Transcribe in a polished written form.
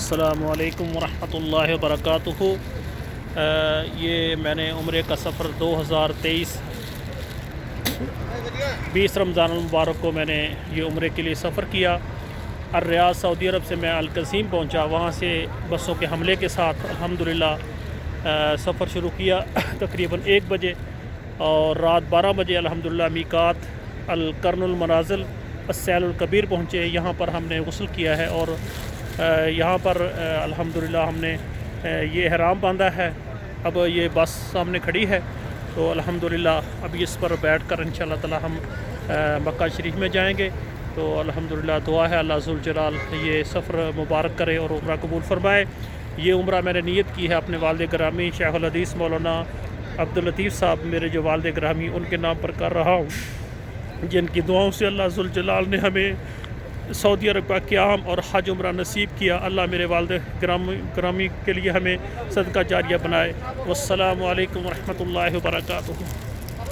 السلام علیکم ورحمۃ اللہ وبرکاتہ۔ یہ میں نے عمرے کا سفر 2023 20 رمضان المبارک کو میں نے یہ عمرے کے لیے سفر کیا۔ الریاض سعودی عرب سے میں القصیم پہنچا، وہاں سے بسوں کے حملے کے ساتھ الحمدللہ سفر شروع کیا تقریباً 1 بجے، اور رات 12 بجے الحمدللہ میقات القرن المنازل السیل الکبیر پہنچے۔ یہاں پر ہم نے غسل کیا ہے، اور یہاں پر الحمدللہ ہم نے یہ احرام باندھا ہے۔ اب یہ بس سامنے کھڑی ہے، تو الحمدللہ اب اس پر بیٹھ کر انشاءاللہ تعالی ہم مکہ شریف میں جائیں گے۔ تو الحمدللہ دعا ہے اللہ ذوالجلال یہ سفر مبارک کرے اور عمرہ قبول فرمائے۔ یہ عمرہ میں نے نیت کی ہے اپنے والد گرامی شیخ الحدیث مولانا عبداللطیف صاحب، میرے جو والد گرامی ان کے نام پر کر رہا ہوں، جن کی دعاؤں سے اللہ ذوالجلال نے ہمیں سعودی عرب کا قیام اور حج عمرہ نصیب کیا۔ اللہ میرے والد گرامی کے لیے ہمیں صدقہ جاریہ بنائے۔ والسلام علیکم ورحمۃ اللہ وبرکاتہ۔